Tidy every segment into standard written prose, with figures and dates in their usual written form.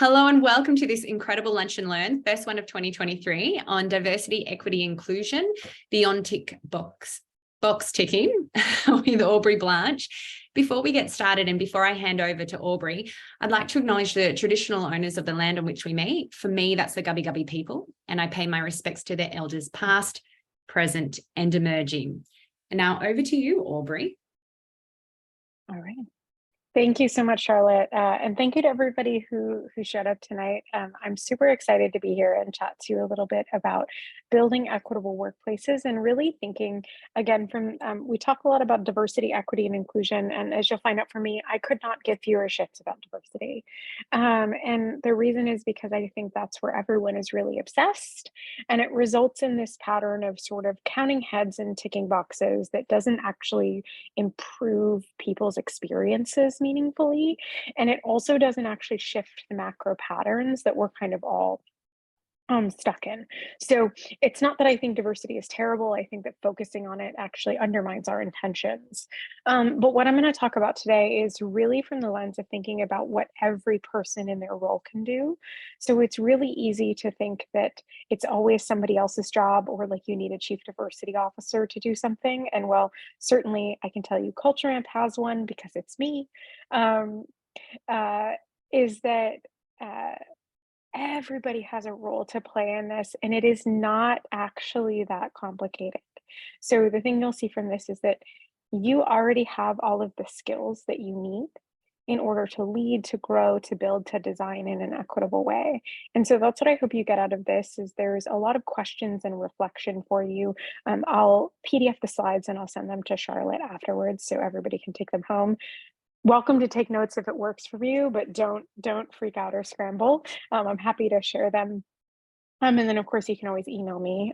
Hello and welcome to this incredible Lunch and Learn, first one of 2023 on diversity, equity, inclusion, beyond tick box ticking with Aubrey Blanche. Before we get started and before I hand over to Aubrey, I'd like to acknowledge the traditional owners of the land on which we meet. For me, that's the Gubbi Gubbi people, and I pay my respects to their elders past, present, and emerging. And now over to you, Aubrey. All right. Thank you so much, Charlotte. And thank you to everybody who showed up tonight. I'm super excited to be here and chat to you a little bit about building equitable workplaces and really thinking, again, we talk a lot about diversity, equity, and inclusion. And as you'll find out from me, I could not give fewer shits about diversity. And the reason is because I think that's where everyone is really obsessed. And it results in this pattern of sort of counting heads and ticking boxes that doesn't actually improve people's experiences meaningfully. And it also doesn't actually shift the macro patterns that we're kind of all stuck in. So it's not that I think diversity is terrible. I think that focusing on it actually undermines our intentions. But what I'm going to talk about today is really from the lens of thinking about what every person in their role can do. So it's really easy to think that it's always somebody else's job, or like you need a chief diversity officer to do something. And well, certainly I can tell you Culture Amp has one because it's me, is that everybody has a role to play in this, and it is not actually that complicated. So the thing you'll see from this is that you already have all of the skills that you need in order to lead, to grow, to build, to design in an equitable way. And so that's what I hope you get out of this. Is there's a lot of questions and reflection for you. I'll PDF the slides and I'll send them to Charlotte afterwards so everybody can take them home. Welcome to take notes if it works for you, but don't freak out or scramble. I'm happy to share them. And then of course you can always email me.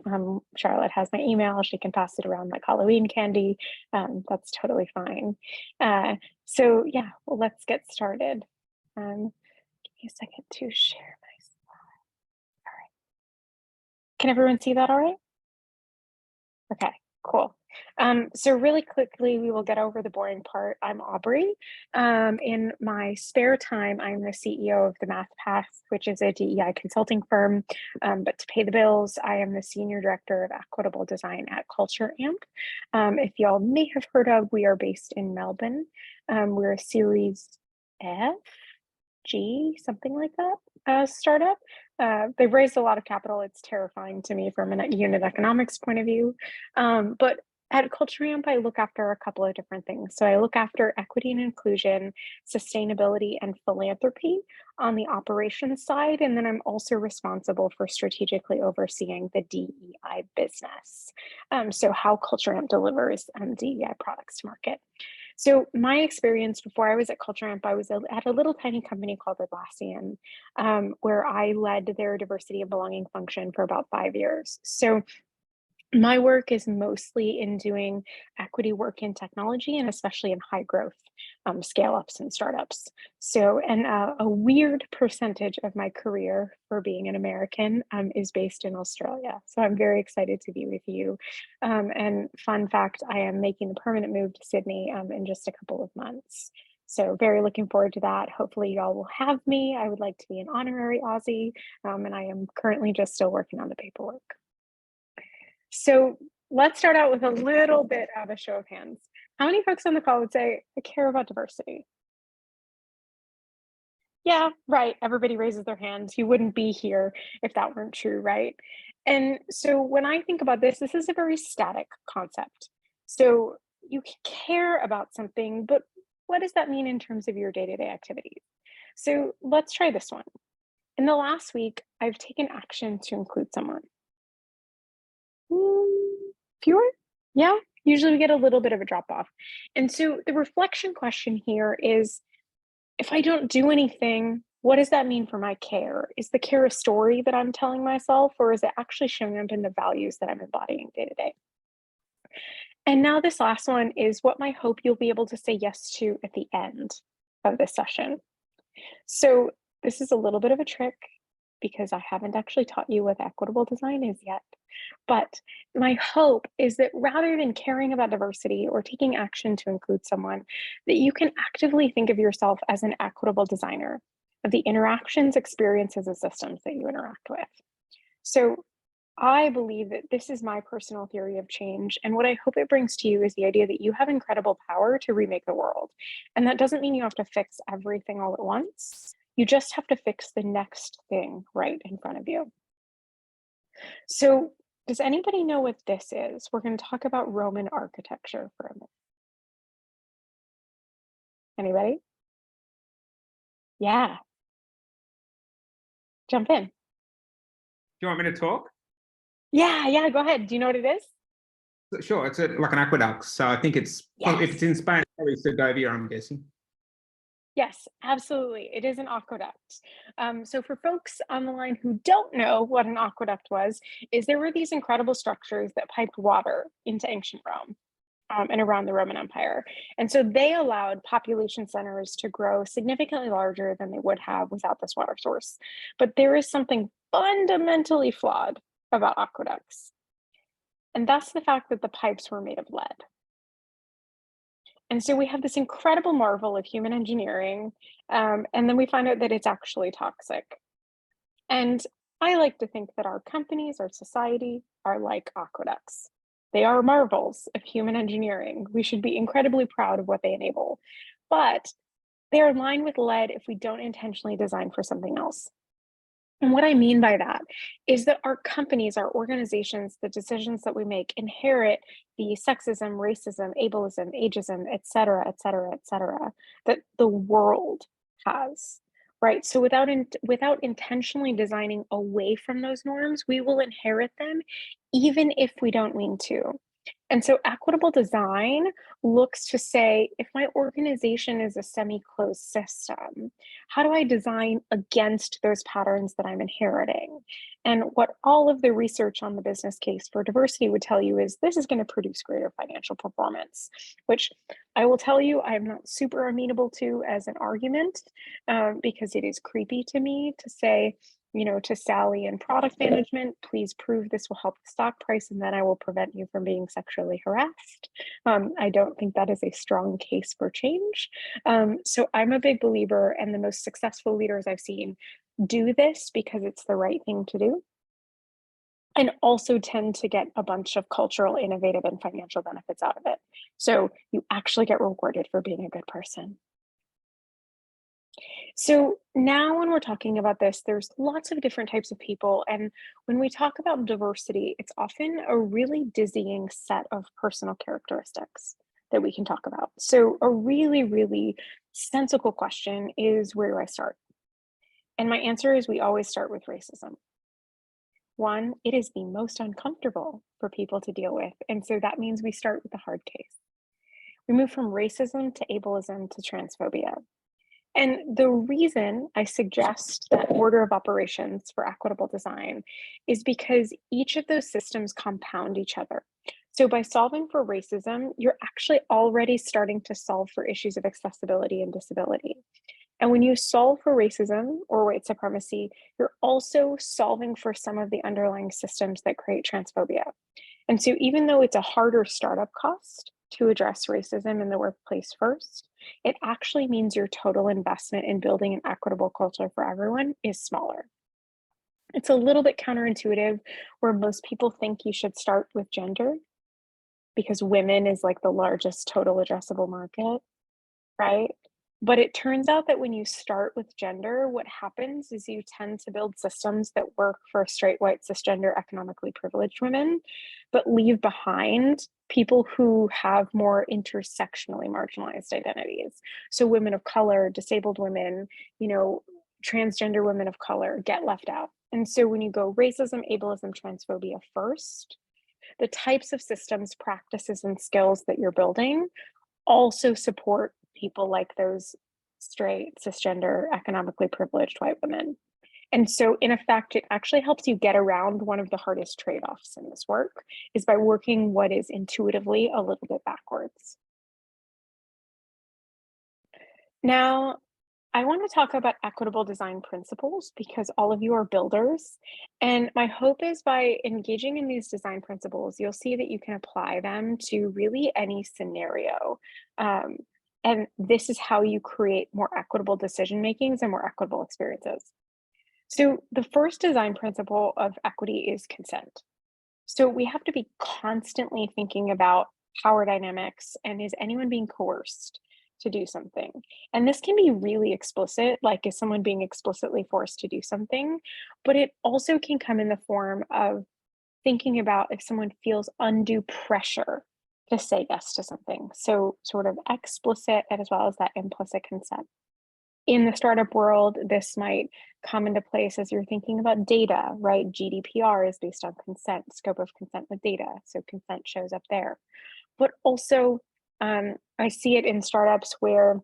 Charlotte has my email. She can pass it around like Halloween candy. That's totally fine. So yeah, well, let's get started. Give me a second to share my slide. All right. Can everyone see that all right? Okay, cool. So really quickly, we will get over the boring part. I'm Aubrey. In my spare time, I'm the CEO of the Math Path, which is a DEI consulting firm. But to pay the bills, I am the Senior Director of Equitable Design at Culture Amp. If y'all may have heard of, we are based in Melbourne. We're a Series F, G, something like that, startup. They've raised a lot of capital. It's terrifying to me from a unit economics point of view. But at Culture Amp, I look after a couple of different things. So I look after equity and inclusion, sustainability, and philanthropy on the operations side. And then I'm also responsible for strategically overseeing the DEI business. So how Culture Amp delivers DEI products to market. So my experience before I was at Culture Amp, I was at a little tiny company called Atlassian, where I led their diversity and belonging function for about 5 years. So my work is mostly in doing equity work in technology, and especially in high growth scale-ups and startups. So, and a weird percentage of my career for being an American is based in Australia. So I'm very excited to be with you. And fun fact, I am making the permanent move to Sydney in just a couple of months. So very looking forward to that. Hopefully y'all will have me. I would like to be an honorary Aussie, and I am currently just still working on the paperwork. So let's start out with a little bit of a show of hands. How many folks on the call would say, I care about diversity? Yeah, right. Everybody raises their hands. You wouldn't be here if that weren't true, right? And so when I think about this is a very static concept. So you care about something, but what does that mean in terms of your day-to-day activities? So let's try this one. In the last week, I've taken action to include someone. Fewer? Yeah, usually we get a little bit of a drop off. And so the reflection question here is, if I don't do anything, what does that mean for my care? Is the care a story that I'm telling myself, or is it actually showing up in the values that I'm embodying day to day? And now this last one is what my hope you'll be able to say yes to at the end of this session. So this is a little bit of a trick because I haven't actually taught you what equitable design is yet. But my hope is that rather than caring about diversity or taking action to include someone, that you can actively think of yourself as an equitable designer. of the interactions, experiences, and systems that you interact with. So I believe that this is my personal theory of change. And what I hope it brings to you is the idea that you have incredible power to remake the world. And that doesn't mean you have to fix everything all at once. You just have to fix the next thing right in front of you. So, does anybody know what this is? We're going to talk about Roman architecture for a minute. Anybody? Yeah, jump in. Do you want me to talk? Yeah, go ahead. Do you know what it is? Sure, it's like an aqueduct. So I think if it's in Spain, probably Segovia, I'm guessing. Yes, absolutely. It is an aqueduct. So for folks on the line who don't know what an aqueduct was, is there were these incredible structures that piped water into ancient Rome. And around the Roman Empire. And so they allowed population centers to grow significantly larger than they would have without this water source. But there is something fundamentally flawed about aqueducts. And that's the fact that the pipes were made of lead. And so we have this incredible marvel of human engineering, and then we find out that it's actually toxic. And I like to think that our companies, our society, are like aqueducts. They are marvels of human engineering. We should be incredibly proud of what they enable, but they are lined with lead if we don't intentionally design for something else. And what I mean by that is that our companies, our organizations, the decisions that we make inherit the sexism, racism, ableism, ageism, et cetera, et cetera, et cetera, that the world has, right? So without intentionally designing away from those norms, we will inherit them even if we don't mean to. And so equitable design looks to say, if my organization is a semi-closed system, how do I design against those patterns that I'm inheriting? And what all of the research on the business case for diversity would tell you is this is going to produce greater financial performance, which I will tell you I'm not super amenable to as an argument, because it is creepy to me to say, to Sally in product management, please prove this will help the stock price and then I will prevent you from being sexually harassed. I don't think that is a strong case for change. So I'm a big believer, and the most successful leaders I've seen do this because it's the right thing to do, and also tend to get a bunch of cultural, innovative, and financial benefits out of it. So you actually get rewarded for being a good person. So now when we're talking about this, there's lots of different types of people. And when we talk about diversity, it's often a really dizzying set of personal characteristics that we can talk about. So a really, really sensible question is, where do I start? And my answer is we always start with racism. One, it is the most uncomfortable for people to deal with. And so that means we start with the hard case. We move from racism to ableism to transphobia. And the reason I suggest that order of operations for equitable design is because each of those systems compound each other. So by solving for racism, you're actually already starting to solve for issues of accessibility and disability. And when you solve for racism or white supremacy, you're also solving for some of the underlying systems that create transphobia. And so even though it's a harder startup cost to address racism in the workplace first, it actually means your total investment in building an equitable culture for everyone is smaller. It's a little bit counterintuitive, where most people think you should start with gender because women is like the largest total addressable market, right? But it turns out that when you start with gender, what happens is you tend to build systems that work for straight, white, cisgender, economically privileged women, but leave behind people who have more intersectionally marginalized identities. So women of color, disabled women, transgender women of color get left out. And so when you go racism, ableism, transphobia first, the types of systems, practices, and skills that you're building also support people like those straight, cisgender, economically privileged white women. And so in effect, it actually helps you get around one of the hardest trade-offs in this work, is by working what is intuitively a little bit backwards. Now, I want to talk about equitable design principles because all of you are builders. And my hope is by engaging in these design principles, you'll see that you can apply them to really any scenario. And this is how you create more equitable decision makings and more equitable experiences. So the first design principle of equity is consent. So we have to be constantly thinking about power dynamics and is anyone being coerced to do something? And this can be really explicit, like is someone being explicitly forced to do something, but it also can come in the form of thinking about if someone feels undue pressure to say yes to something. So sort of explicit as well as that implicit consent. In the startup world, this might come into place as you're thinking about data, right? GDPR is based on consent, scope of consent with data. So consent shows up there. But also, I see it in startups where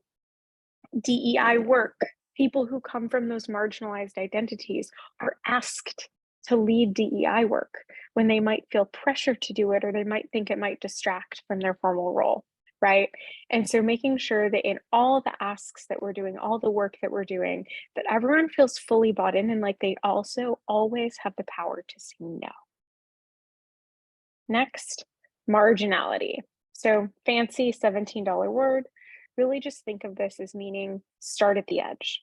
DEI work, people who come from those marginalized identities are asked to lead DEI work when they might feel pressure to do it, or they might think it might distract from their formal role, right? And so making sure that in all the asks that we're doing, all the work that we're doing, that everyone feels fully bought in and like they also always have the power to say no. Next, marginality. So fancy $17 word. Really just think of this as meaning start at the edge.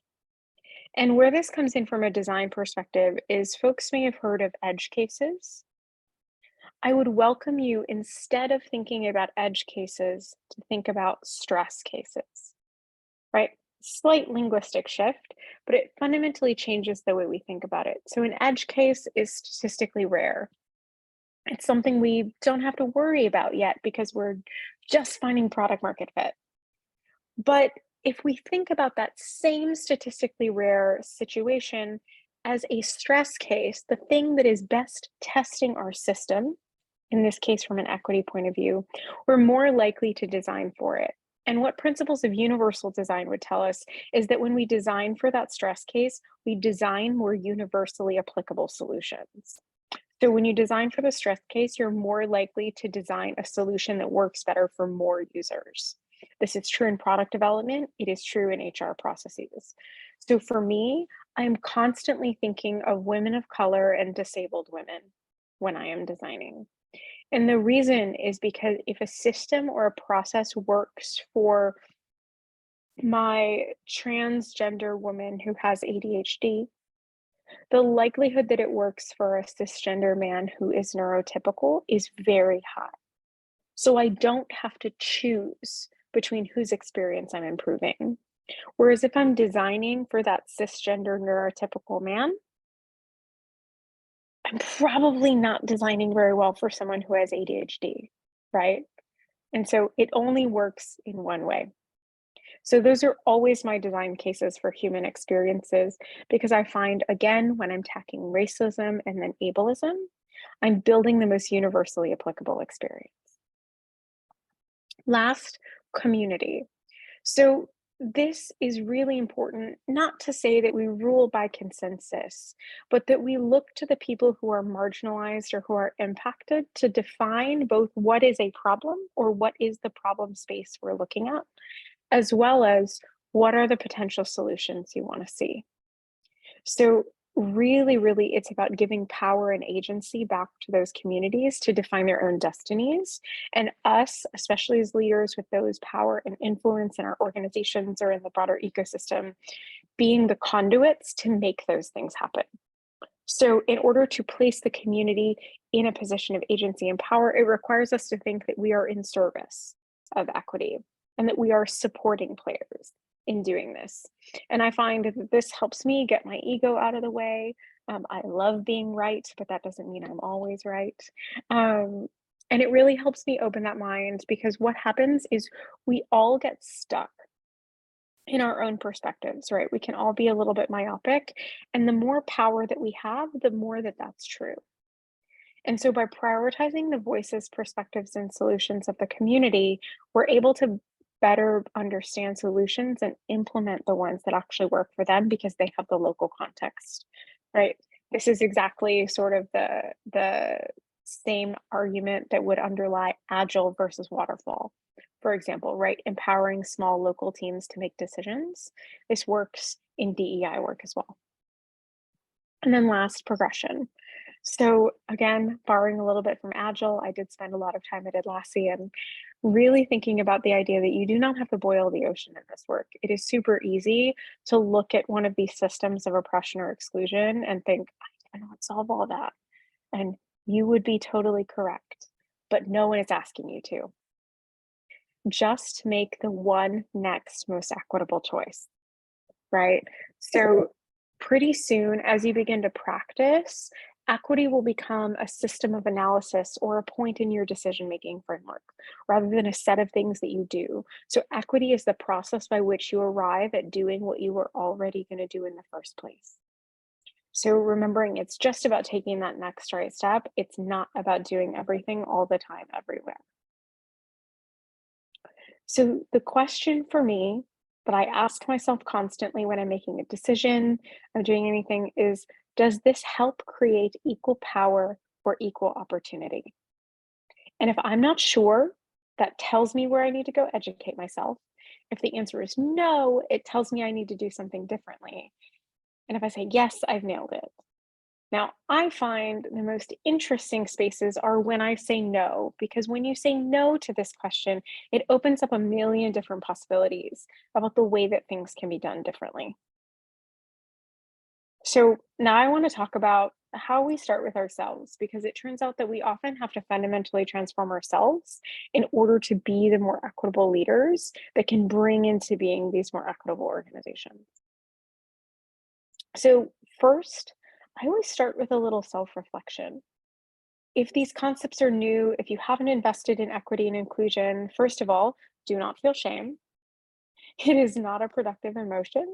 And where this comes in from a design perspective is folks may have heard of edge cases. I would welcome you, instead of thinking about edge cases, to think about stress cases, right? Slight linguistic shift, but it fundamentally changes the way we think about it. So an edge case is statistically rare. It's something we don't have to worry about yet because we're just finding product market fit. But if we think about that same statistically rare situation as a stress case, the thing that is best testing our system, in this case from an equity point of view, we're more likely to design for it. And what principles of universal design would tell us is that when we design for that stress case, we design more universally applicable solutions. So when you design for the stress case, you're more likely to design a solution that works better for more users. This is true in product development. It is true in HR processes. So for me, I'm constantly thinking of women of color and disabled women when I am designing. And the reason is because if a system or a process works for my transgender woman who has ADHD, the likelihood that it works for a cisgender man who is neurotypical is very high. So I don't have to choose between whose experience I'm improving. Whereas if I'm designing for that cisgender neurotypical man, I'm probably not designing very well for someone who has ADHD, right? And so it only works in one way. So those are always my design cases for human experiences, because I find, again, when I'm tackling racism and then ableism, I'm building the most universally applicable experience. Last, community. So this is really important, not to say that we rule by consensus, but that we look to the people who are marginalized or who are impacted to define both what is a problem or what is the problem space we're looking at, as well as what are the potential solutions you want to see. So really, really, it's about giving power and agency back to those communities to define their own destinies. And us, especially as leaders with those power and influence in our organizations or in the broader ecosystem, being the conduits to make those things happen. So in order to place the community in a position of agency and power, it requires us to think that we are in service of equity and that we are supporting players in doing this. And I find that this helps me get my ego out of the way. I love being right, but that doesn't mean I'm always right. And it really helps me open that mind, because what happens is we all get stuck in our own perspectives, right? We can all be a little bit myopic, and the more power that we have, the more that that's true. And so by prioritizing the voices, perspectives, and solutions of the community, we're able to better understand solutions and implement the ones that actually work for them because they have the local context, right? This is exactly sort of the same argument that would underlie agile versus waterfall, for example, right? Empowering small local teams to make decisions. This works in DEI work as well. And then last, progression. So again, borrowing a little bit from Agile, I did spend a lot of time at Atlassian. really thinking about the idea that you do not have to boil the ocean in this work. It is super easy to look at one of these systems of oppression or exclusion and think, I don't solve all that. And you would be totally correct, but no one is asking you to. Just make the one next most equitable choice, right? So pretty soon, as you begin to practice, equity will become a system of analysis or a point in your decision-making framework, rather than a set of things that you do. So equity is the process by which you arrive at doing what you were already going to do in the first place. So remembering it's just about taking that next right step. It's not about doing everything all the time, everywhere. So the question for me that I ask myself constantly when I'm making a decision, I'm doing anything, is, does this help create equal power or equal opportunity? And if I'm not sure, that tells me where I need to go educate myself. If the answer is no, it tells me I need to do something differently. And if I say yes, I've nailed it. Now, I find the most interesting spaces are when I say no, because when you say no to this question, it opens up a million different possibilities about the way that things can be done differently. So now I want to talk about how we start with ourselves, because it turns out that we often have to fundamentally transform ourselves in order to be the more equitable leaders that can bring into being these more equitable organizations. So first, I always start with a little self-reflection. If these concepts are new, if you haven't invested in equity and inclusion, first of all, do not feel shame. It is not a productive emotion,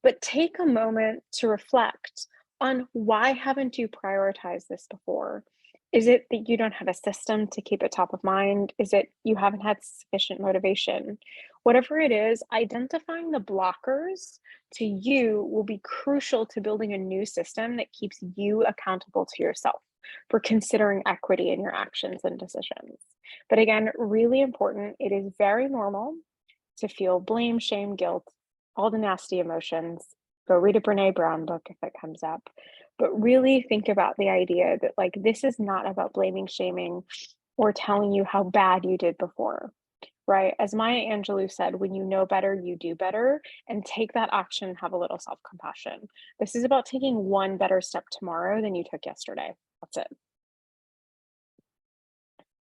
but take a moment to reflect on, why haven't you prioritized this before? Is it that you don't have a system to keep it top of mind? Is it you haven't had sufficient motivation? Whatever it is, identifying the blockers to you will be crucial to building a new system that keeps you accountable to yourself for considering equity in your actions and decisions. But again, really important, it is very normal to feel blame, shame, guilt, all the nasty emotions. Go read a Brene Brown book if it comes up. But really think about the idea that, like, this is not about blaming, shaming, or telling you how bad you did before, right? As Maya Angelou said, when you know better, you do better, and take that action and have a little self-compassion. This is about taking one better step tomorrow than you took yesterday. That's it.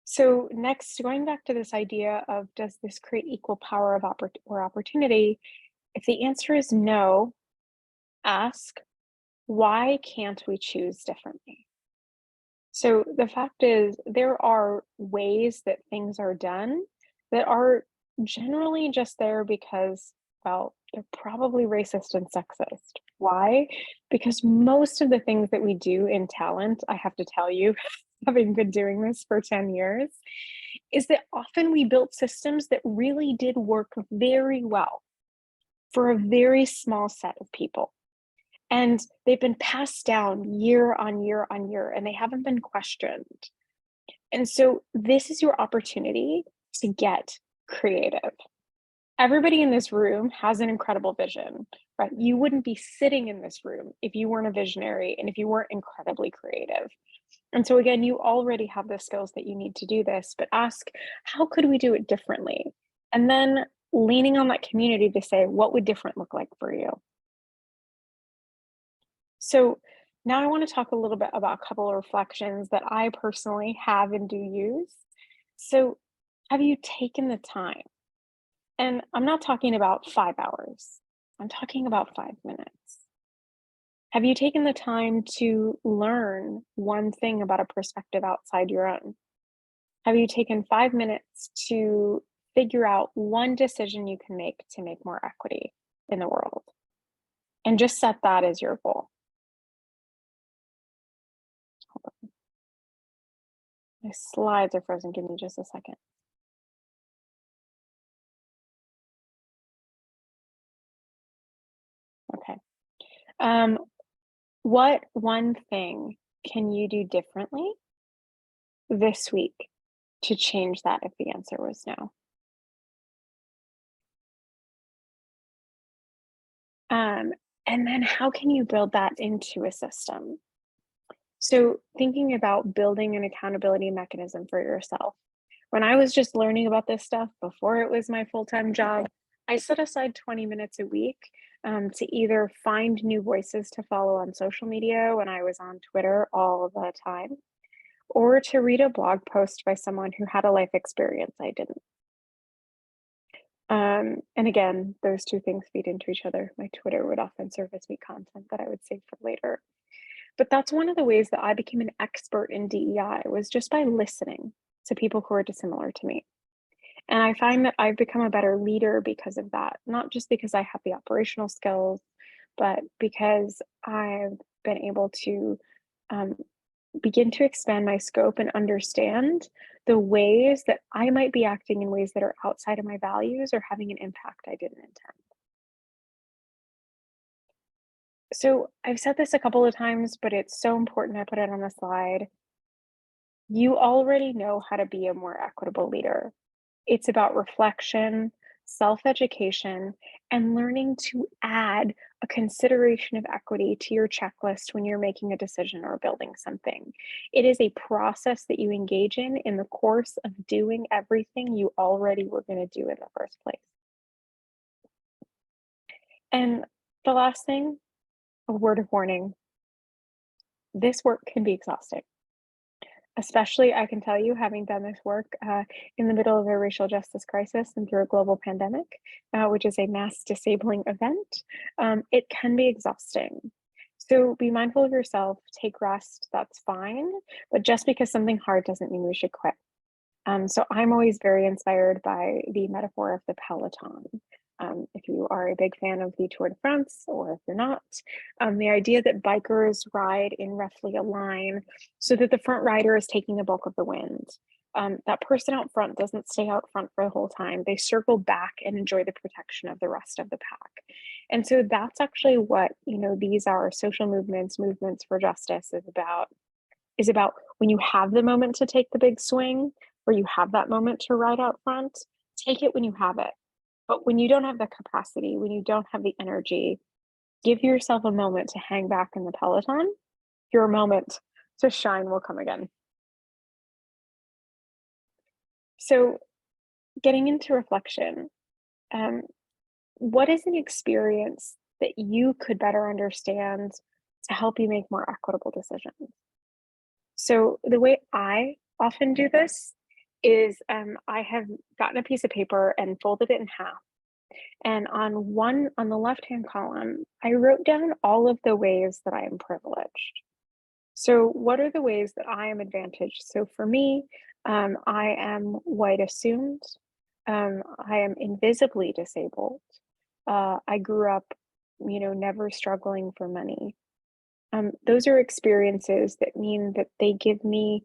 So next, going back to this idea of, does this create equal power of opportunity? If the answer is no, ask, why can't we choose differently? So the fact is, there are ways that things are done that are generally just there because, well, they're probably racist and sexist. Why? Because most of the things that we do in talent, I have to tell you, having been doing this for 10 years, is that often we built systems that really did work very well for a very small set of people. And they've been passed down year on year on year, and they haven't been questioned. And so this is your opportunity to get creative. Everybody in this room has an incredible vision, right? You wouldn't be sitting in this room if you weren't a visionary and if you weren't incredibly creative. And so again, you already have the skills that you need to do this, but ask, how could we do it differently? And then leaning on that community to say, what would different look like for you? So now I want to talk a little bit about a couple of reflections that I personally have and do use. So have you taken the time? And I'm not talking about 5 hours. I'm talking about 5 minutes. Have you taken the time to learn one thing about a perspective outside your own? Have you taken 5 minutes to figure out one decision you can make to make more equity in the world? And just set that as your goal. Hold on. My slides are frozen. Give me just a second. Okay. What one thing can you do differently this week to change that if the answer was no? And then how can you build that into a system? So thinking about building an accountability mechanism for yourself. When I was just learning about this stuff before it was my full-time job, I set aside 20 minutes a week to either find new voices to follow on social media when I was on Twitter all the time, or to read a blog post by someone who had a life experience I didn't. And again, those two things feed into each other. My Twitter would often surface me content that I would save for later. But that's one of the ways that I became an expert in DEI, was just by listening to people who are dissimilar to me. And I find that I've become a better leader because of that, not just because I have the operational skills, but because I've been able to um, begin to expand my scope and understand the ways that I might be acting in ways that are outside of my values or having an impact I didn't intend. So I've said this a couple of times, but it's so important I put it on the slide. You already know how to be a more equitable leader. It's about reflection, self-education, and learning to add a consideration of equity to your checklist when you're making a decision or building something. It is a process that you engage in the course of doing everything you already were going to do in the first place. And the last thing, a word of warning. This work can be exhausting. Especially, I can tell you, having done this work in the middle of a racial justice crisis and through a global pandemic, which is a mass disabling event, it can be exhausting. So be mindful of yourself, take rest, that's fine. But just because something hard doesn't mean we should quit. So I'm always very inspired by the metaphor of the Peloton. If you are a big fan of the Tour de France, or if you're not, the idea that bikers ride in roughly a line so that the front rider is taking the bulk of the wind. That person out front doesn't stay out front for the whole time. They circle back and enjoy the protection of the rest of the pack. And so that's actually what, these are social movements for justice is about when you have the moment to take the big swing, or you have that moment to ride out front, take it when you have it. But when you don't have the capacity, when you don't have the energy, give yourself a moment to hang back in the Peloton. Your moment to shine will come again. So getting into reflection, what is an experience that you could better understand to help you make more equitable decisions? So the way I often do this is I have gotten a piece of paper and folded it in half. And on the left-hand column, I wrote down all of the ways that I am privileged. So what are the ways that I am advantaged? So for me, I am white assumed. I am invisibly disabled. I grew up, never struggling for money. Those are experiences that mean that they give me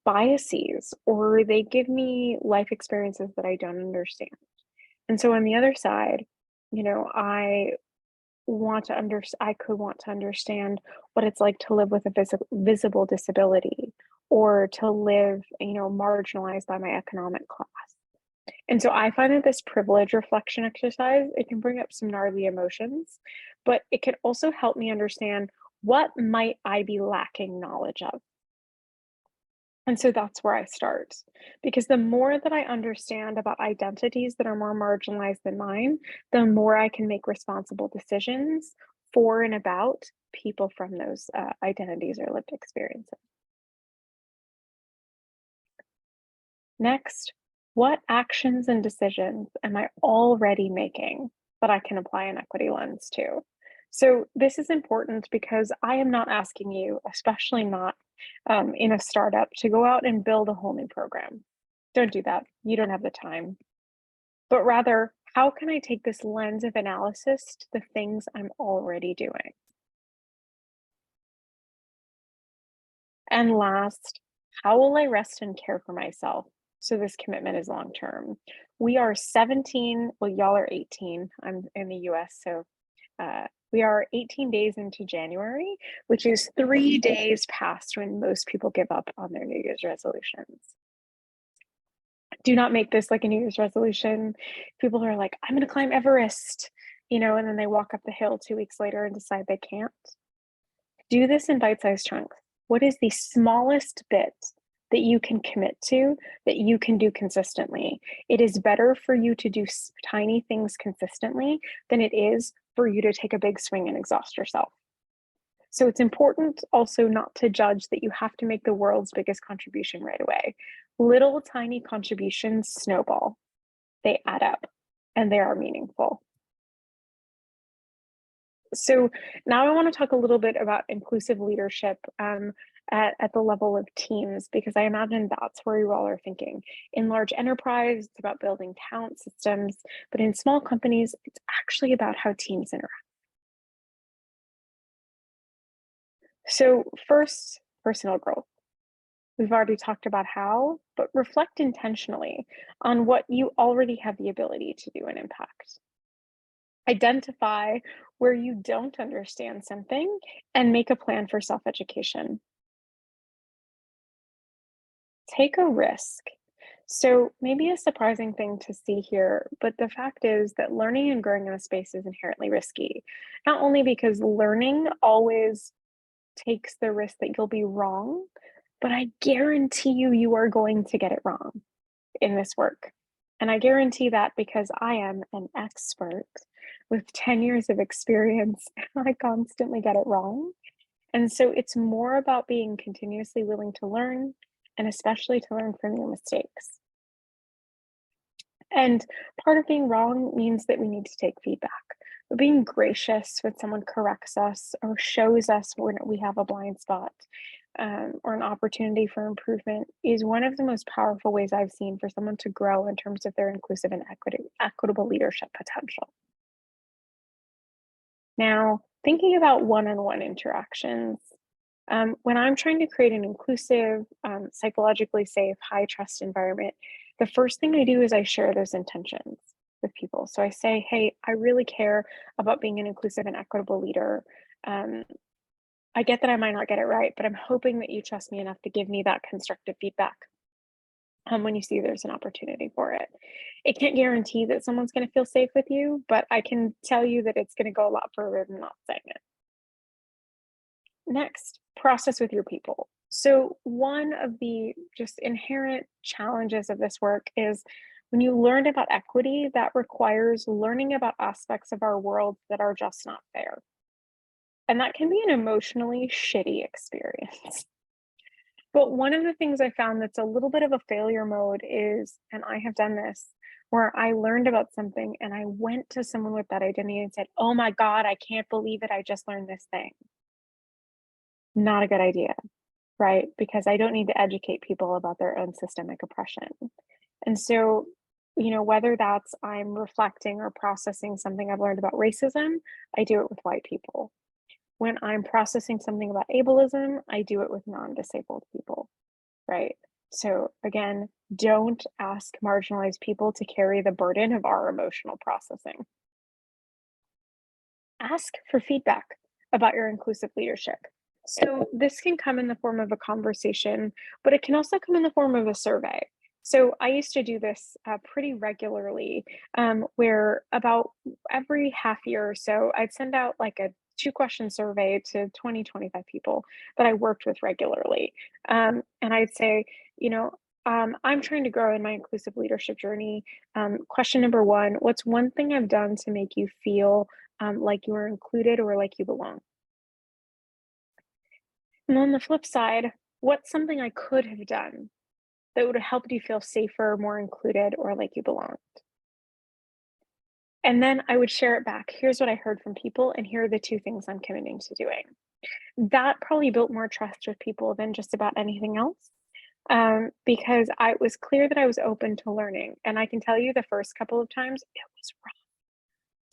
biases, or they give me life experiences that I don't understand. And so on the other side, I could want to understand what it's like to live with a visible disability, or to live, marginalized by my economic class. And so I find that this privilege reflection exercise, it can bring up some gnarly emotions, but it can also help me understand what might I be lacking knowledge of. And so that's where I start, because the more that I understand about identities that are more marginalized than mine, the more I can make responsible decisions for and about people from those identities or lived experiences. Next, what actions and decisions am I already making that I can apply an equity lens to? So this is important because I am not asking you, especially not in a startup, to go out and build a whole new program. Don't do that. You don't have the time. But rather, how can I take this lens of analysis to the things I'm already doing? And last, how will I rest and care for myself so this commitment is long term? We are 17, well, y'all are 18. I'm in the US, so we are 18 days into January, which is 3 days past when most people give up on their New Year's resolutions. Do not make this like a New Year's resolution. People are like, I'm going to climb Everest, and then they walk up the hill 2 weeks later and decide they can't. Do this in bite-sized chunks. What is the smallest bit that you can commit to, that you can do consistently. It is better for you to do tiny things consistently than it is for you to take a big swing and exhaust yourself. So it's important also not to judge that you have to make the world's biggest contribution right away. Little tiny contributions snowball, they add up, and they are meaningful. So now I want to talk a little bit about inclusive leadership at the level of teams, because I imagine that's where you all are thinking. In large enterprise, it's about building talent systems, but in small companies, it's actually about how teams interact. So first, personal growth. We've already talked about how, but reflect intentionally on what you already have the ability to do and impact. Identify where you don't understand something and make a plan for self-education. Take a risk. So maybe a surprising thing to see here, but the fact is that learning and growing in a space is inherently risky. Not only because learning always takes the risk that you'll be wrong, but I guarantee you are going to get it wrong in this work. And I guarantee that because I am an expert with 10 years of experience, and I constantly get it wrong. And so it's more about being continuously willing to learn, and especially to learn from your mistakes. And part of being wrong means that we need to take feedback. But being gracious when someone corrects us or shows us when we have a blind spot or an opportunity for improvement is one of the most powerful ways I've seen for someone to grow in terms of their inclusive and equitable leadership potential. Now, thinking about one-on-one interactions, when I'm trying to create an inclusive, psychologically safe, high trust environment, the first thing I do is I share those intentions with people. So I say, hey, I really care about being an inclusive and equitable leader. I get that I might not get it right, but I'm hoping that you trust me enough to give me that constructive feedback when you see there's an opportunity for it. It can't guarantee that someone's going to feel safe with you, but I can tell you that it's going to go a lot further than not saying it. Next, process with your people. So one of the just inherent challenges of this work is when you learn about equity, that requires learning about aspects of our world that are just not fair. And that can be an emotionally shitty experience. But one of the things I found that's a little bit of a failure mode is, and I have done this, where I learned about something and I went to someone with that identity and said, oh my God, I can't believe it. I just learned this thing. Not a good idea, right? Because I don't need to educate people about their own systemic oppression. And so, whether that's I'm reflecting or processing something I've learned about racism, I do it with white people. When I'm processing something about ableism, I do it with non-disabled people, right? So again, don't ask marginalized people to carry the burden of our emotional processing. Ask for feedback about your inclusive leadership. So this can come in the form of a conversation, but it can also come in the form of a survey. So I used to do this pretty regularly, where about every half year or so, I'd send out like a 2-question survey to 20, 25 people that I worked with regularly. And I'd say, I'm trying to grow in my inclusive leadership journey. Question number 1, what's one thing I've done to make you feel like you are included or like you belong? And on the flip side, what's something I could have done that would have helped you feel safer, more included, or like you belonged? And then I would share it back. Here's what I heard from people, and here are the 2 things I'm committing to doing. That probably built more trust with people than just about anything else, because it was clear that I was open to learning. And I can tell you the first couple of times, it was rough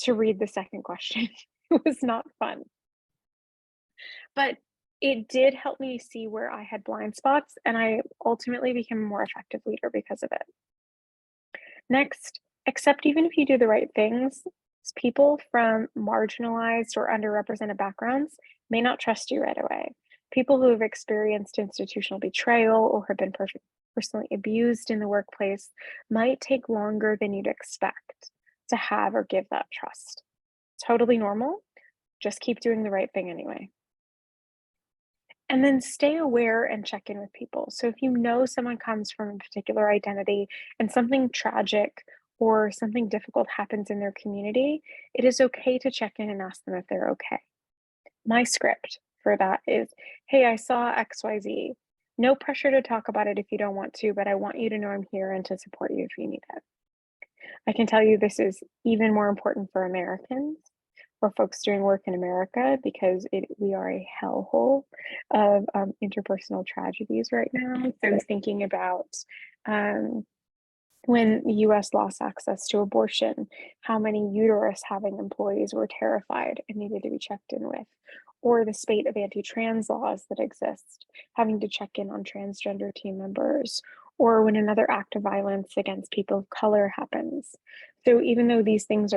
to read the second question. It was not fun. But it did help me see where I had blind spots, and I ultimately became a more effective leader because of it. Next, accept even if you do the right things, people from marginalized or underrepresented backgrounds may not trust you right away. People who have experienced institutional betrayal or have been personally abused in the workplace might take longer than you'd expect to have or give that trust. Totally normal. Just keep doing the right thing anyway. And then stay aware and check in with people. So if you know someone comes from a particular identity and something tragic or something difficult happens in their community, it is okay to check in and ask them if they're okay. My script for that is, hey, I saw XYZ. No pressure to talk about it if you don't want to, but I want you to know I'm here and to support you if you need it. I can tell you this is even more important for Americans or folks doing work in America because we are a hellhole of interpersonal tragedies right now. So thinking about when the US lost access to abortion, how many uterus having employees were terrified and needed to be checked in with, or the spate of anti-trans laws that exist, having to check in on transgender team members, or when another act of violence against people of color happens. So even though these things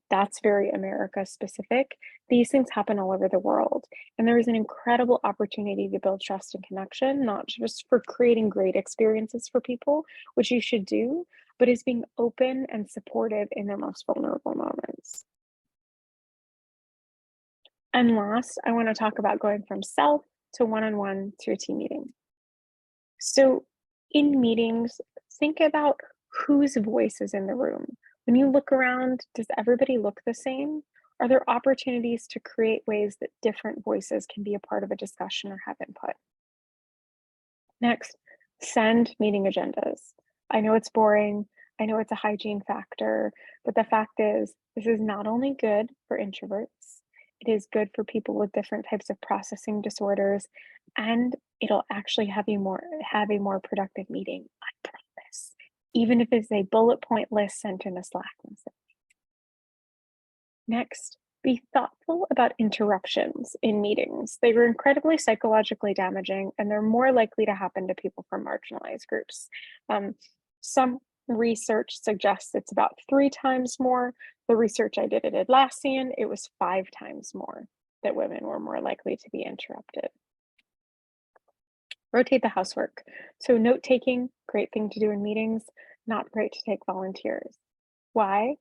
that's very America specific, these things happen all over the world. And there is an incredible opportunity to build trust and connection, not just for creating great experiences for people, which you should do, but is being open and supportive in their most vulnerable moments. And last, I want to talk about going from self to one-on-one to a team meeting. So in meetings, think about whose voice is in the room. When you look around, does everybody look the same? Are there opportunities to create ways that different voices can be a part of a discussion or have input? Next, send meeting agendas. I know it's boring. I know it's a hygiene factor, but the fact is, this is not only good for introverts, it is good for people with different types of processing disorders, and it'll actually have a more productive meeting, I promise, even if it's a bullet point list sent in a Slack message. Next, be thoughtful about interruptions in meetings. They are incredibly psychologically damaging, and they're more likely to happen to people from marginalized groups. Some research suggests it's about 3 times more. The research I did at Atlassian, it was 5 times more that women were more likely to be interrupted. Rotate the housework. So note-taking, great thing to do in meetings, not great to take volunteers. Why?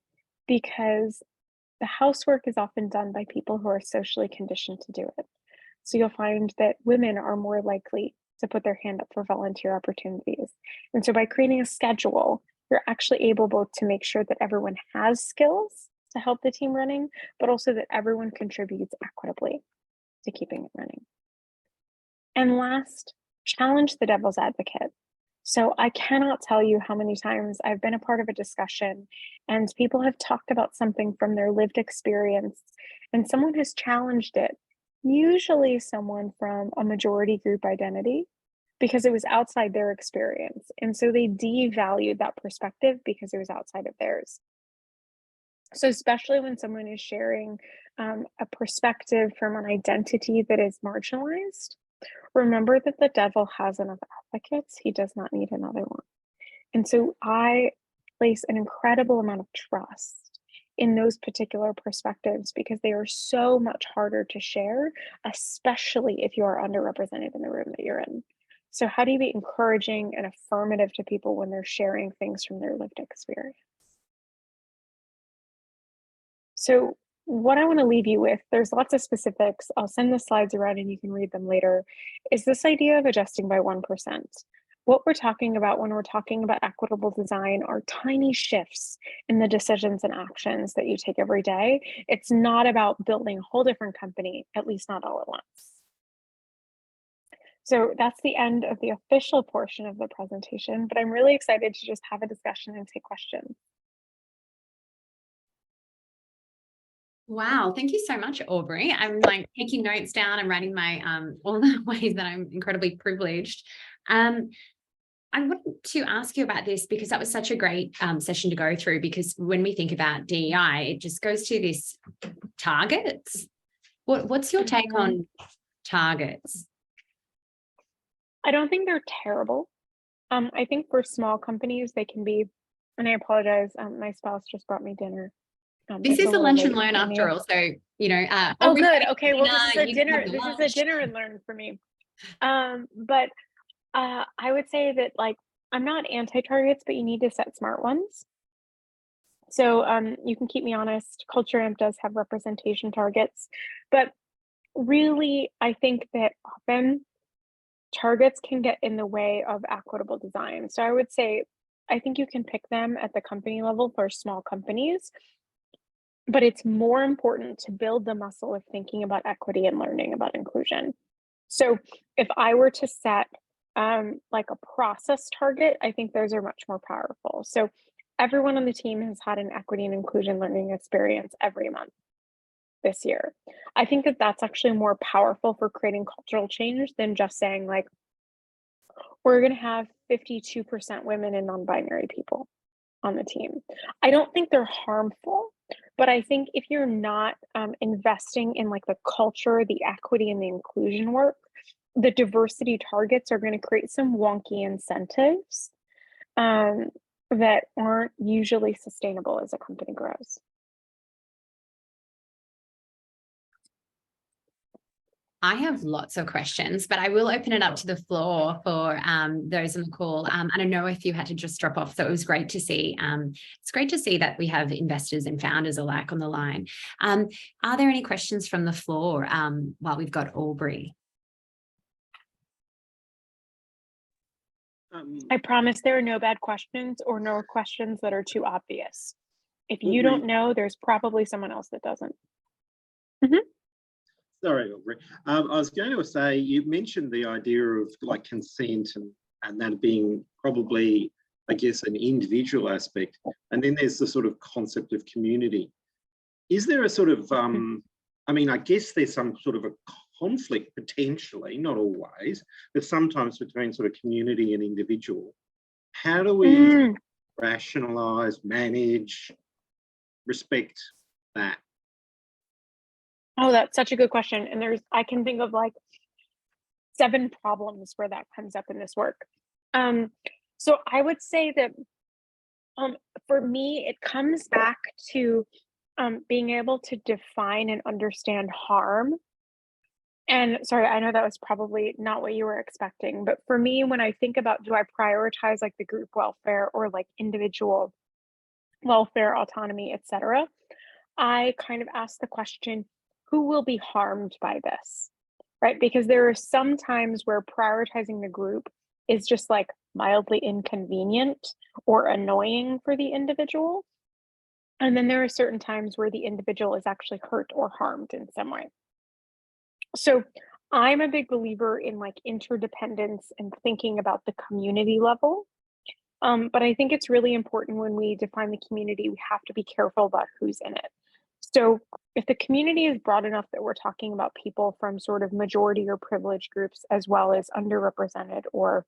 Because the housework is often done by people who are socially conditioned to do it. So you'll find that women are more likely to put their hand up for volunteer opportunities. And so by creating a schedule, you're actually able both to make sure that everyone has skills to help the team running, but also that everyone contributes equitably to keeping it running. And last, challenge the devil's advocate. So I cannot tell you how many times I've been a part of a discussion and people have talked about something from their lived experience and someone has challenged it, usually someone from a majority group identity, because it was outside their experience. And so they devalued that perspective because it was outside of theirs. So especially when someone is sharing a perspective from an identity that is marginalized, remember that the devil has enough advocates. He does not need another one. And so I place an incredible amount of trust in those particular perspectives because they are so much harder to share, especially if you are underrepresented in the room that you're in. So how do you be encouraging and affirmative to people when they're sharing things from their lived experience? So what I want to leave you with, there's lots of specifics. I'll send the slides around and you can read them later, is this idea of adjusting by 1%. What we're talking about when we're talking about equitable design are tiny shifts in the decisions and actions that you take every day. It's not about building a whole different company, at least not all at once. So that's the end of the official portion of the presentation, but I'm really excited to just have a discussion and take questions. Wow, thank you so much, Aubrey. I'm like taking notes down and writing my all the ways that I'm incredibly privileged. I wanted to ask you about this because that was such a great session to go through, because when we think about DEI, it just goes to this targets. What's your take on targets? I don't think they're terrible. I think for small companies, they can be, and I apologize, my spouse just brought me dinner. This is a lunch and learn after all, so you know. Oh, good. Okay, well, this is a dinner. This is a dinner and learn for me. But I would say that, like, I'm not anti-targets, but you need to set smart ones. So you can keep me honest. Culture Amp does have representation targets, but really, I think that often targets can get in the way of equitable design. So I would say, I think you can pick them at the company level for small companies, but it's more important to build the muscle of thinking about equity and learning about inclusion. So if I were to set like a process target, I think those are much more powerful. So everyone on the team has had an equity and inclusion learning experience every month this year. I think that that's actually more powerful for creating cultural change than just saying like, we're going to have 52% women and non-binary people on the team. I don't think they're harmful, but I think if you're not investing in like the culture, the equity and the inclusion work, the diversity targets are going to create some wonky incentives that aren't usually sustainable as a company grows. I have lots of questions, but I will open it up to the floor for those on the call. I don't know if you had to just drop off, so it was great to see. It's great to see that we have investors and founders alike on the line. Are there any questions from the floor while we've got Aubrey? I promise there are no bad questions or no questions that are too obvious. If you don't know, there's probably someone else that doesn't. Sorry, Aubrey. I was going to say, you mentioned the idea of like consent and that being probably, I guess, an individual aspect. And then there's the sort of concept of community. Is there a sort of, I mean, I guess there's some sort of a conflict potentially, not always, but sometimes between sort of community and individual. How do we rationalize, manage, respect that? Oh, that's such a good question. And I can think of like 7 problems where that comes up in this work. So I would say that for me, it comes back to being able to define and understand harm. And sorry, I know that was probably not what you were expecting, but for me, when I think about, do I prioritize like the group welfare or like individual welfare, autonomy, etc., I kind of ask the question, who will be harmed by this, right? Because there are some times where prioritizing the group is just like mildly inconvenient or annoying for the individual. And then there are certain times where the individual is actually hurt or harmed in some way. So I'm a big believer in like interdependence and thinking about the community level. But I think it's really important when we define the community, we have to be careful about who's in it. So if the community is broad enough that we're talking about people from sort of majority or privileged groups, as well as underrepresented or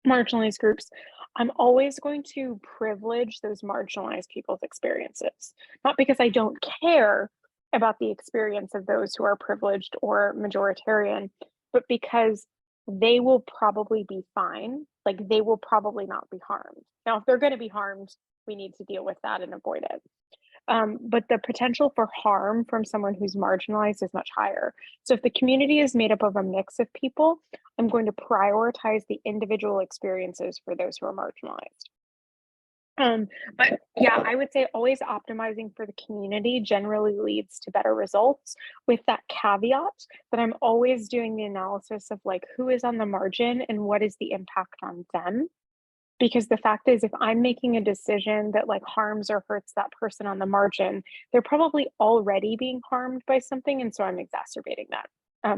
marginalized groups, I'm always going to privilege those marginalized people's experiences, not because I don't care about the experience of those who are privileged or majoritarian, but because they will probably be fine. Like they will probably not be harmed. Now, if they're going to be harmed, we need to deal with that and avoid it. But the potential for harm from someone who's marginalized is much higher. So if the community is made up of a mix of people, I'm going to prioritize the individual experiences for those who are marginalized. But yeah, I would say always optimizing for the community generally leads to better results, with that caveat that I'm always doing the analysis of like who is on the margin and what is the impact on them. Because the fact is, if I'm making a decision that like harms or hurts that person on the margin, they're probably already being harmed by something. And so I'm exacerbating that.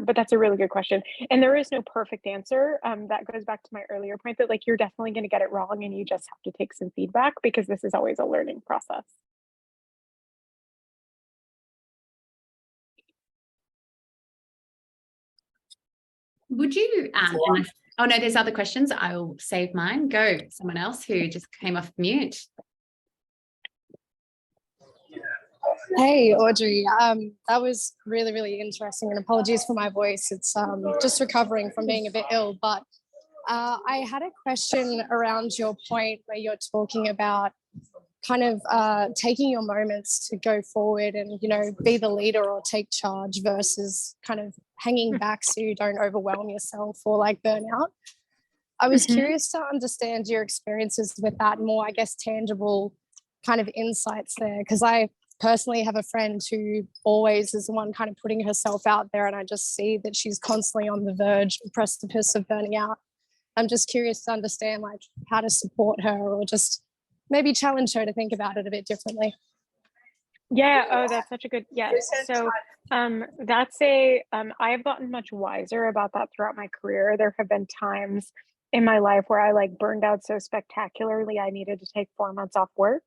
But that's a really good question. And there is no perfect answer. That goes back to my earlier point that like, you're definitely going to get it wrong and you just have to take some feedback because this is always a learning process. Would you, oh no, there's other questions. I'll save mine. Go, someone else who just came off mute. Hey, Audrey. That was really, really interesting, and apologies for my voice. It's just recovering from being a bit ill, but I had a question around your point where you're talking about kind of taking your moments to go forward and, you know, be the leader or take charge versus kind of hanging back so you don't overwhelm yourself or like burn out. I was curious to understand your experiences with that, more, I guess, tangible kind of insights there, because I personally have a friend who always is the one kind of putting herself out there, and I just see that she's constantly on the verge and precipice of burning out. I'm just curious to understand like how to support her, or just maybe challenge her to think about it a bit differently. Yeah, oh, that's such a good, yes. So I've gotten much wiser about that throughout my career. There have been times in my life where I like burned out so spectacularly I needed to take 4 months off work.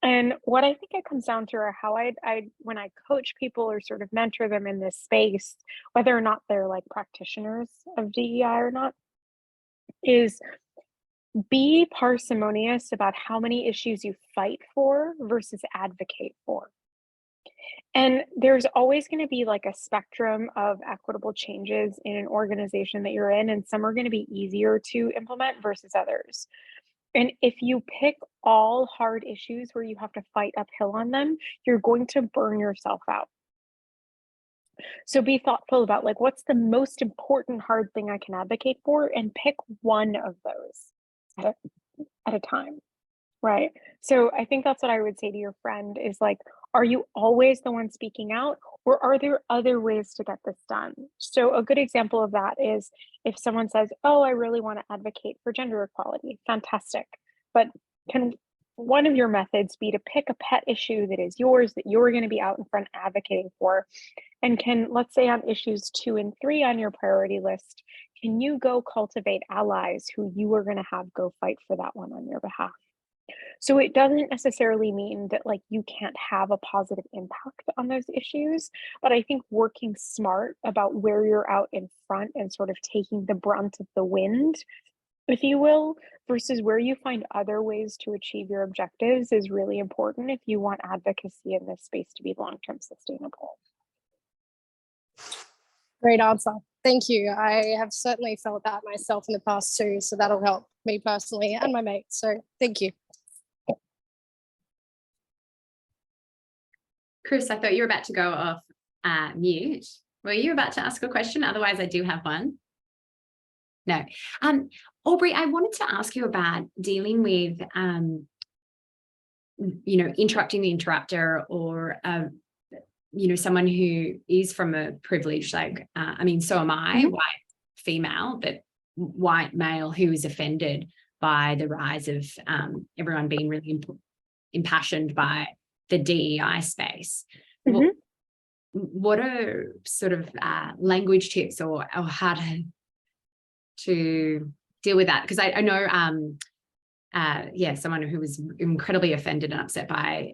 And what I think it comes down to are how I when I coach people or sort of mentor them in this space, whether or not they're like practitioners of DEI or not, is be parsimonious about how many issues you fight for versus advocate for. And there's always going to be like a spectrum of equitable changes in an organization that you're in, and some are going to be easier to implement versus others. And if you pick all hard issues where you have to fight uphill on them, you're going to burn yourself out. So be thoughtful about like, what's the most important hard thing I can advocate for, and pick one of those at a time, right? So I think that's what I would say to your friend is like, are you always the one speaking out, or are there other ways to get this done? So a good example of that is if someone says, oh, I really want to advocate for gender equality, fantastic. But can one of your methods be to pick a pet issue that is yours, that you're going to be out in front advocating for? And can, let's say on issues 2 and 3 on your priority list, can you go cultivate allies who you are going to have go fight for that one on your behalf? So it doesn't necessarily mean that like you can't have a positive impact on those issues, but I think working smart about where you're out in front and sort of taking the brunt of the wind, if you will, versus where you find other ways to achieve your objectives is really important if you want advocacy in this space to be long-term sustainable. Great answer. Thank you. I have certainly felt that myself in the past too, so that'll help me personally and my mate. So thank you. Chris, I thought you were about to go off mute. Were you about to ask a question? Otherwise, I do have one. No. Aubrey, I wanted to ask you about dealing with, interrupting the interrupter, or, someone who is from a privilege, like, so am I, white female, but white male who is offended by the rise of everyone being really impassioned by the DEI space. What are sort of language tips or how to deal with that? Because I know, someone who was incredibly offended and upset by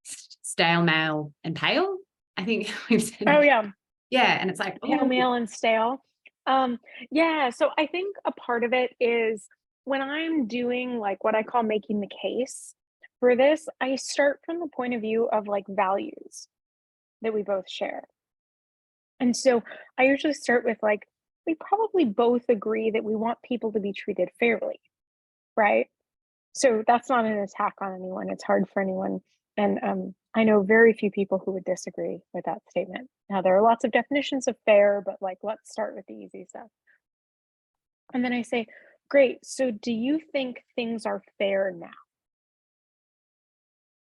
stale, male, and pale. I think we've said. Oh yeah. Yeah, and it's like pale, male, and stale. So I think a part of it is when I'm doing like what I call making the case for this, I start from the point of view of like values that we both share. And so I usually start with like, we probably both agree that we want people to be treated fairly, right? So that's not an attack on anyone. It's hard for anyone. And I know very few people who would disagree with that statement. Now, there are lots of definitions of fair, but like, let's start with the easy stuff. And then I say, great, so do you think things are fair now?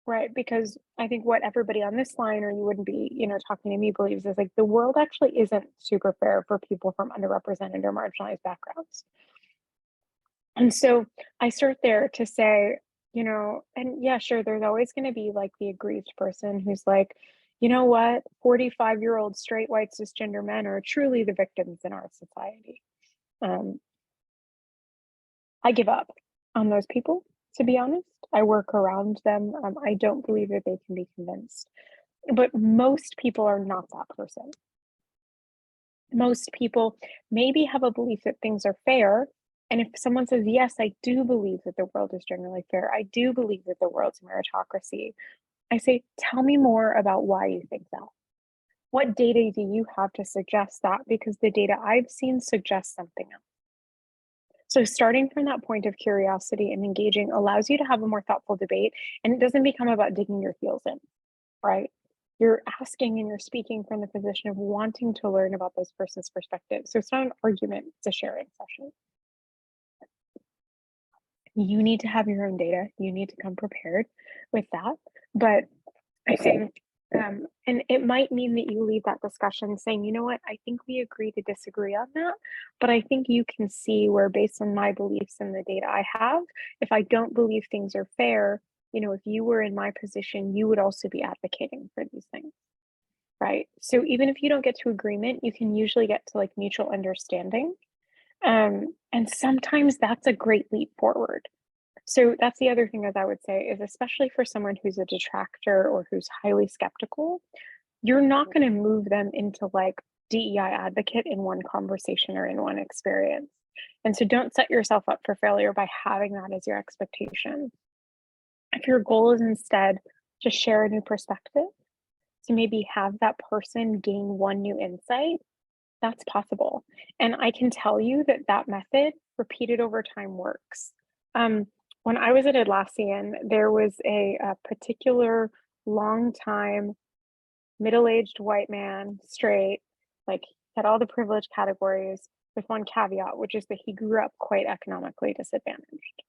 Right, because I think what everybody on this line, or you wouldn't be, talking to me, believes is like the world actually isn't super fair for people from underrepresented or marginalized backgrounds. And so I start there to say, and yeah, sure, there's always going to be like the aggrieved person who's like, you know what, 45-year-old straight white cisgender men are truly the victims in our society. I give up on those people, to be honest. I work around them. I don't believe that they can be convinced. But most people are not that person. Most people maybe have a belief that things are fair. And if someone says, yes, I do believe that the world is generally fair, I do believe that the world's a meritocracy, I say, tell me more about why you think that. What data do you have to suggest that? Because the data I've seen suggests something else. So starting from that point of curiosity and engaging allows you to have a more thoughtful debate, and it doesn't become about digging your heels in, right? You're asking and you're speaking from the position of wanting to learn about this person's perspective. So it's not an argument, it's a sharing session. You need to have your own data. You need to come prepared with that. But I think, and it might mean that you leave that discussion saying, you know what, I think we agree to disagree on that, but I think you can see where, based on my beliefs and the data I have, if I don't believe things are fair, you know, if you were in my position, you would also be advocating for these things, right? So even if you don't get to agreement, you can usually get to like mutual understanding. And sometimes that's a great leap forward. So that's the other thing, as I would say, is especially for someone who's a detractor or who's highly skeptical, you're not going to move them into like DEI advocate in one conversation or in one experience. And so don't set yourself up for failure by having that as your expectation. If your goal is instead to share a new perspective, to maybe have that person gain one new insight, that's possible. And I can tell you that that method repeated over time works. When I was at Atlassian, there was a particular long time middle-aged white man, straight, like had all the privilege categories, with one caveat, which is that he grew up quite economically disadvantaged.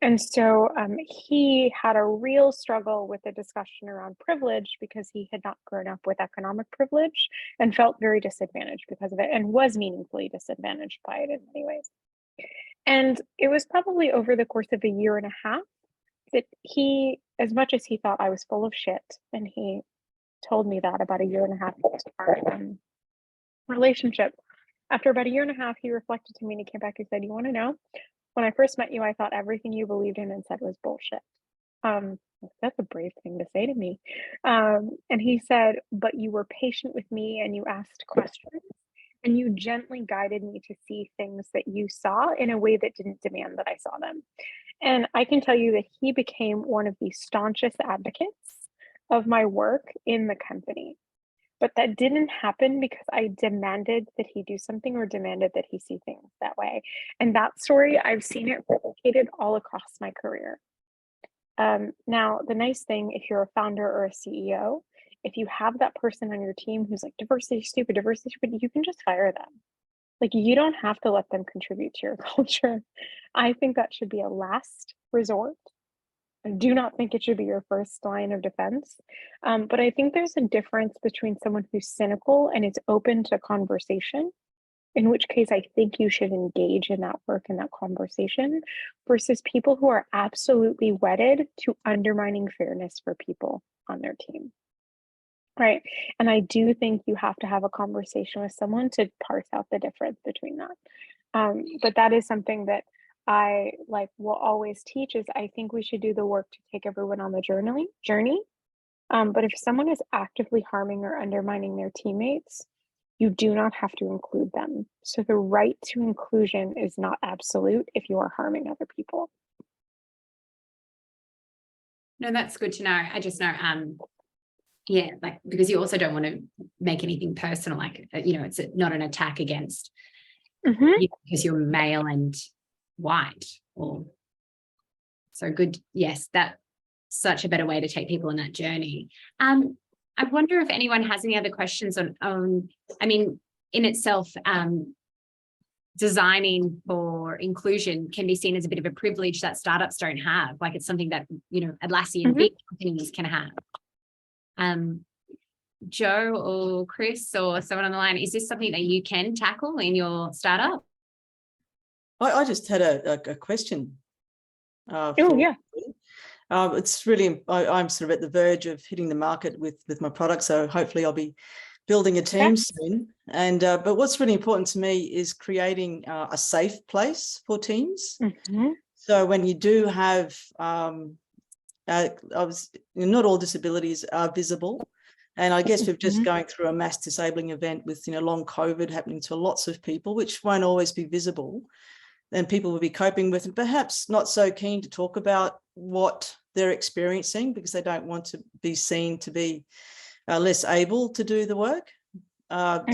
And so he had a real struggle with the discussion around privilege because he had not grown up with economic privilege and felt very disadvantaged because of it, and was meaningfully disadvantaged by it in many ways. And it was probably over the course of a year and a half that he, as much as he thought I was full of shit, and he told me that about a year and a half into our relationship, after about a year and a half, he reflected to me and he came back and said, you want to know, when I first met you, I thought everything you believed in and said was bullshit. That's a brave thing to say to me. And he said, but you were patient with me and you asked questions and you gently guided me to see things that you saw in a way that didn't demand that I saw them. And I can tell you that he became one of the staunchest advocates of my work in the company. But that didn't happen because I demanded that he do something or demanded that he see things that way. And that story, I've seen it replicated all across my career. Now, the nice thing, if you're a founder or a CEO, if you have that person on your team who's like, diversity stupid, you can just fire them. Like, you don't have to let them contribute to your culture. I think that should be a last resort. I do not think it should be your first line of defense. But I think there's a difference between someone who's cynical and is open to conversation, in which case I think you should engage in that work and that conversation, versus people who are absolutely wedded to undermining fairness for people on their team. Right. And I do think you have to have a conversation with someone to parse out the difference between that. But that is something that I will always teach, is I think we should do the work to take everyone on the journey. But if someone is actively harming or undermining their teammates, you do not have to include them. So the right to inclusion is not absolute if you are harming other people. No, that's good to know. I just know, yeah, because you also don't want to make anything personal, it's not an attack against you because you're male and white, or so good. Yes, that's such a better way to take people on that journey. I wonder if anyone has any other questions on in itself, designing for inclusion can be seen as a bit of a privilege that startups don't have. Like, it's something that, Atlassian big companies can have. Joe or Chris or someone on the line, is this something that you can tackle in your startup? I just had a question. It's really, I'm sort of at the verge of hitting the market with my product, so hopefully I'll be building a team soon. And but what's really important to me is creating a safe place for teams. So when you do have, not all disabilities are visible. And I guess we're just going through a mass disabling event with long COVID happening to lots of people, which won't always be visible. Then people will be coping with it, perhaps not so keen to talk about what they're experiencing because they don't want to be seen to be less able to do the work. But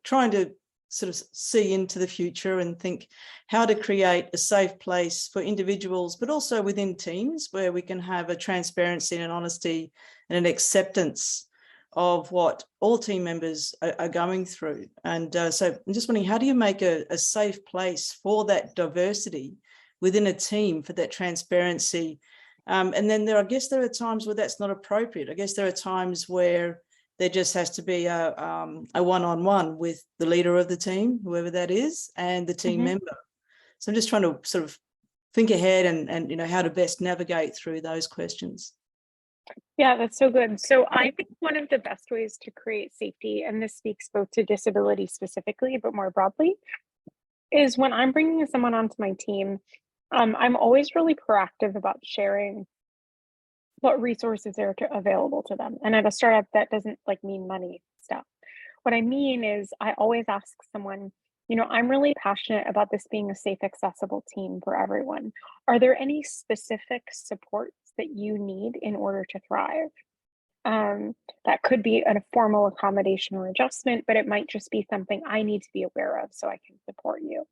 trying to sort of see into the future and think how to create a safe place for individuals, but also within teams where we can have a transparency and an honesty and an acceptance of what all team members are going through. And so I'm just wondering, how do you make a safe place for that diversity within a team, for that transparency And then I guess there are times where that's not appropriate. I guess there are times where there just has to be a one-on-one with the leader of the team, whoever that is, and the team member. So I'm just trying to sort of think ahead and how to best navigate through those questions. Yeah, that's so good. So I think one of the best ways to create safety, and this speaks both to disability specifically, but more broadly, is when I'm bringing someone onto my team, I'm always really proactive about sharing what resources are available to them. And at a startup, that doesn't mean money stuff. What I mean is I always ask someone, I'm really passionate about this being a safe, accessible team for everyone. Are there any specific supports that you need in order to thrive? That could be a formal accommodation or adjustment, but it might just be something I need to be aware of so I can support you.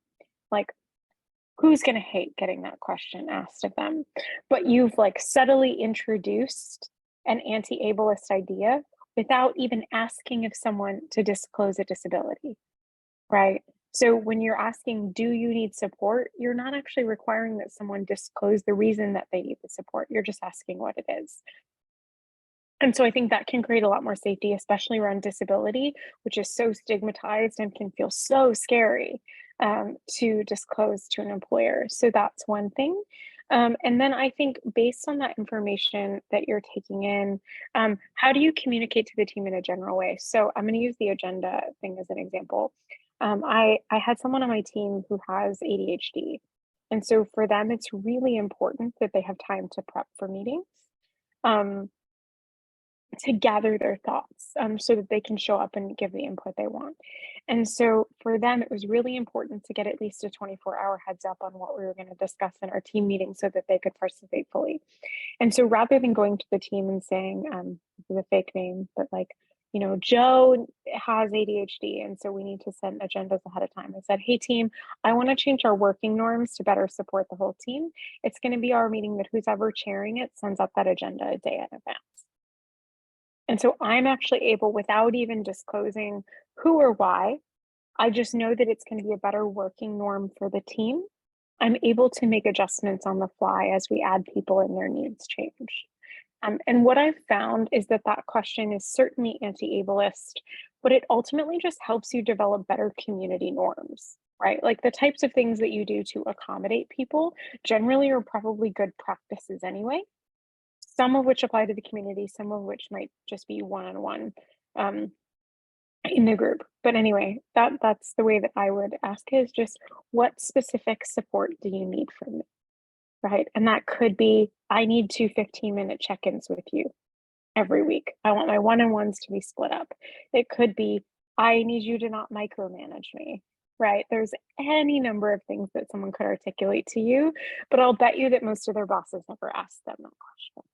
Who's going to hate getting that question asked of them? But you've subtly introduced an anti-ableist idea without even asking of someone to disclose a disability, right? So when you're asking, do you need support? You're not actually requiring that someone disclose the reason that they need the support. You're just asking what it is. And so I think that can create a lot more safety, especially around disability, which is so stigmatized and can feel so scary to disclose to an employer. So that's one thing. And then I think based on that information that you're taking in, how do you communicate to the team in a general way? So I'm going to use the agenda thing as an example. I had someone on my team who has ADHD. And so for them, it's really important that they have time to prep for meetings. To gather their thoughts so that they can show up and give the input they want. And so for them, it was really important to get at least a 24-hour heads up on what we were going to discuss in our team meeting so that they could participate fully. And so rather than going to the team and saying, this is a fake name, but Joe has ADHD, and so we need to send agendas ahead of time. I said, hey team, I want to change our working norms to better support the whole team. It's going to be our meeting that who's ever chairing it sends up that agenda a day in advance. And so I'm actually able, without even disclosing who or why, I just know that it's going to be a better working norm for the team. I'm able to make adjustments on the fly as we add people and their needs change. And what I've found is that question is certainly anti-ableist, but it ultimately just helps you develop better community norms, right? The types of things that you do to accommodate people generally are probably good practices anyway. Some of which apply to the community, some of which might just be one-on-one in the group. But anyway, that's the way that I would ask is just what specific support do you need from me, right? And that could be, I need 2 15-minute check-ins with you every week. I want my one-on-ones to be split up. It could be, I need you to not micromanage me, right? There's any number of things that someone could articulate to you, but I'll bet you that most of their bosses never asked them that question.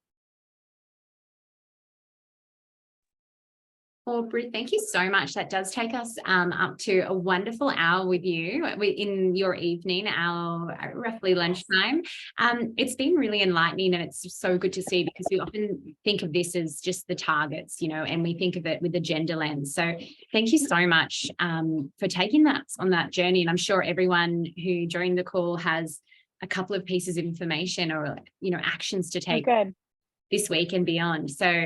Aubrey, thank you so much. That does take us up to a wonderful hour with you in your evening, our roughly lunchtime. It's been really enlightening, and it's so good to see, because we often think of this as just the targets, and we think of it with the gender lens. So thank you so much for taking us on that journey. And I'm sure everyone who during the call has a couple of pieces of information or actions to take this week and beyond. So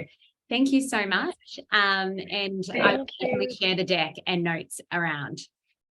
thank you so much. And I will definitely share the deck and notes around.